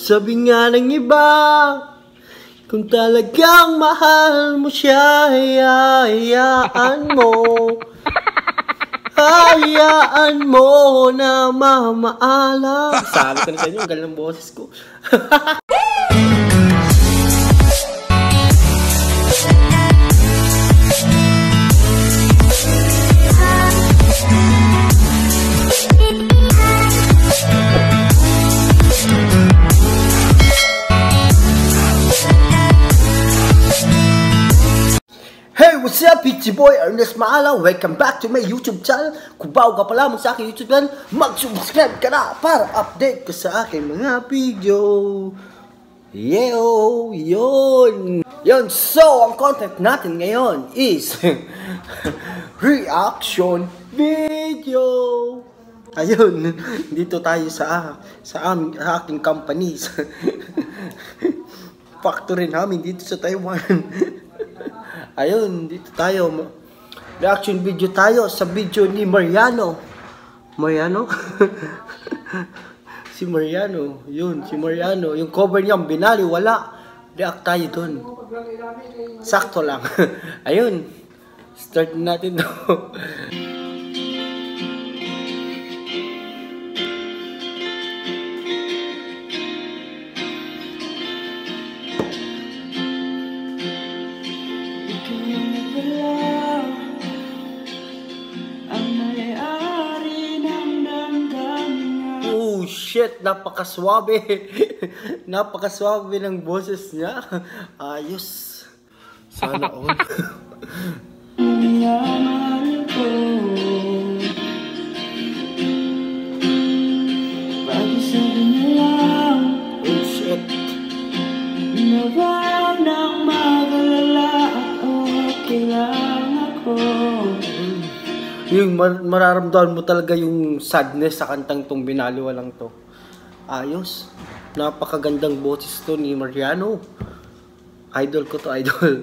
Sabi nga ng iba, kung talagang mahal mo siya, hayaan mo. Hayaan mo na mamaalam. Sabi ko na sa inyo, ang galing ng boses ko. Hey, what's up? It's your boy Ernest Maalaw. Welcome back to my YouTube channel. Kung bago ka pa lamang sa aking YouTube channel, mag-subscribe ka na para update ka sa aking mga video. Yun. So, ang content natin ngayon is reaction video. Ayun, dito tayo sa aking company. Factory namin dito sa Taiwan. Ayun, dito tayo. Reaction video tayo sa video ni Mariano. Mariano? Si Mariano. Yun, si Mariano. Yung cover niya, binali, wala. React tayo dun. Sakto lang. Ayun. Start natin to. Oh shit, napakaswabe. Napakaswabe ng boses niya. Ayos. Sana all. Oh shit. Yung mararamdaman mo talaga yung sadness sa kantang tong binaliwa lang to. Ayos. Napakagandang boses to ni Mariano. Idol ko to, idol.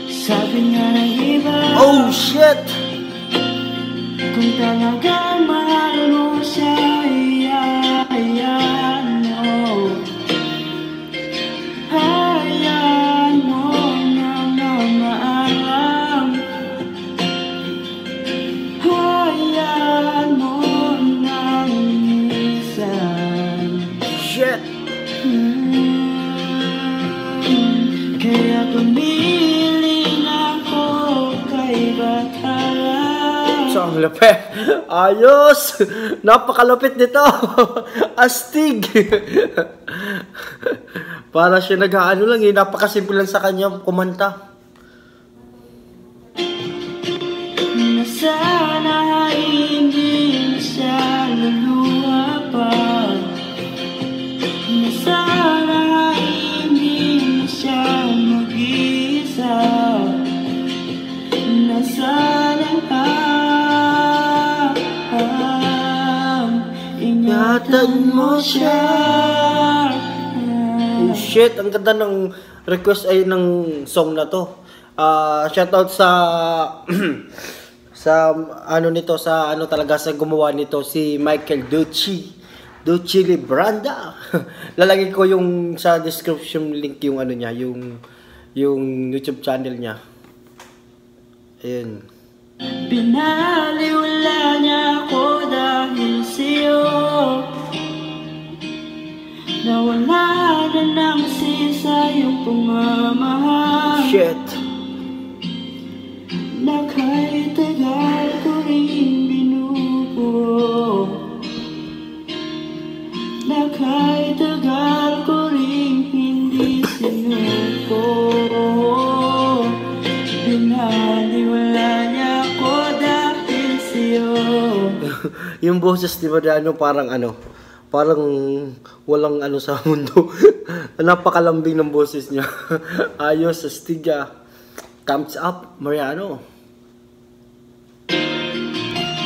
Sabi nga ng iba, oh shit! kung talagang mahal mo siya, hayaan mo. Hayaan mo na mamaalam. Hayaan mo nang minsan. Shit! Kaya tumiling ako kay Batara. So, ang lapit. Ayos! Napakalapit nito. Astig. Para siya nag-ano lang eh. Napakasimple lang sa kanya kumanta. Na sana hindi na siya luluha pa. Na sana hindi na siya mag-isa. Na sana ingatan mo siya. Oh shit, ang ganda ng request ay ng song na to. Shoutout sa sa ano nito, sa ano talaga sa gumawa nito, si Michael Ducci Libranda. Lalagay ko yung sa description link yung ano niya, yung YouTube channel niya. Ayun. Binaliwala niya ako dahil sa'yo. Nawala na ng sisa yung pagmamahal. Shit. Na kahit tagal ko rin binubuo. Na kahit tagal ko rin hindi sinuko. Binaliwala niya ako dahil sa'yo. Yung boses ni Mariano parang ano, parang walang ano sa mundo. Napakalambing ng boses niya. Ayos, astiga. Thumbs up, Mariano.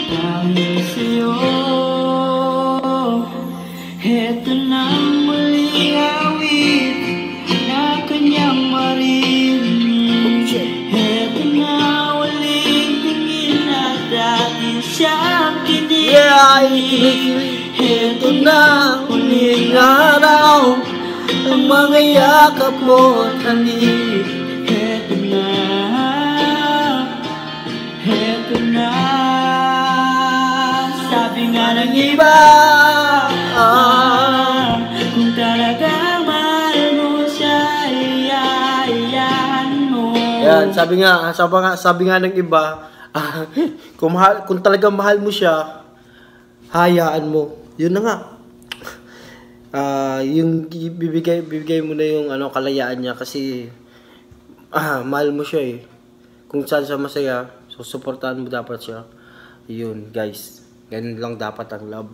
Dahil sa'yo, heto na muli awit na kanyang marinig. Heto na uling tingin na dati siyang kinikilig. Ito na huling araw, ang mga yakap mo at halik. Heto na, heto na. Sabi nga ng iba, kung talagang mahal mo siya, iyayahan mo. Yan, sabi nga ng iba, kung talagang mahal mo siya, hayaan mo. Yun na nga. Yung bibigay mo na yung kalayaan niya kasi mahal mo siya eh. Kung saan siya masaya, so suportahan mo dapat siya. Yun, guys. Ganun lang dapat ang love.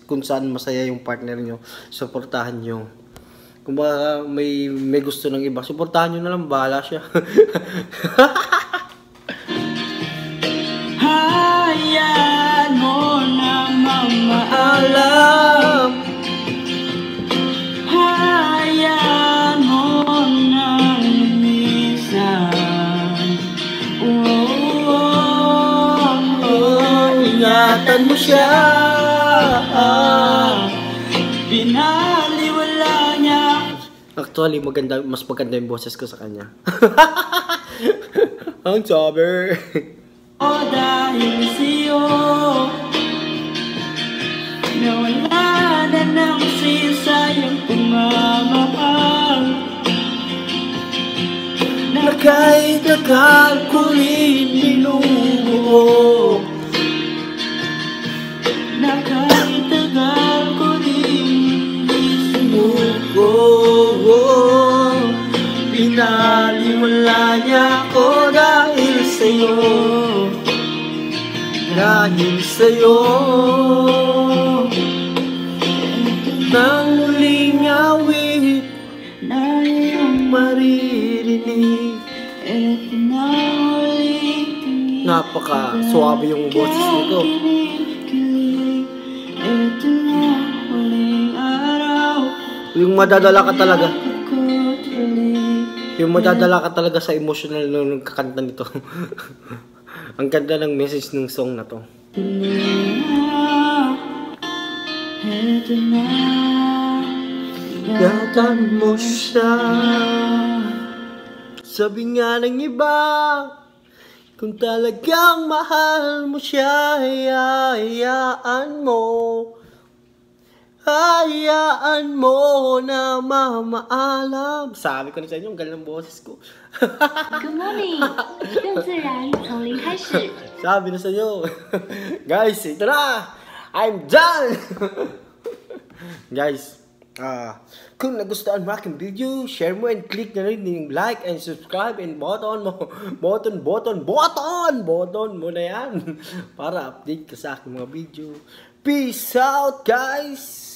Kung saan masaya yung partner nyo, suportahan nyo. Kung baka may gusto ng iba, suportahan nyo na lang, bahala siya. Hayaan mo na Alam, hayaan mo na lumisan. ingatan mo siya. Binaliwala niya. Actually, mas maganda yung boses ko sa kanya. Ang sabi. Dahil sa'yo, nawala na ng sisayang pagmamahal. Na kahit akal ko rin binubuo. Na kahit tagal ko rin Sinugo. Pinaliwala niya ako dahil sa'yo. Dahil sa'yo. Nang muling awit na iyong maririnig. eto na ulit. Napaka-suabe yung boses nito. Eto na huling araw. Yung madadala ka talaga. Ko tuloy. Yung madadala ka talaga sa emotional nung kakanta nito. Ang ganda ng message ng song na to. Eto na, Ingatan mo siya. Sabi nga ng iba, kung talagang mahal mo siya, hayaan mo. Hayaan mo na mamaalam. Sabi ko na sa inyo, ang galing ng boses ko. Good morning，更自然，从零开始。 Sabi na sa inyo. Guys, ito na. I'm done. Guys, kung nagustuhan mo aking video, share mo and click na rin yung like and subscribe and button mo. Button mo na yan. Para update ka sa aking mga video. Peace out, guys.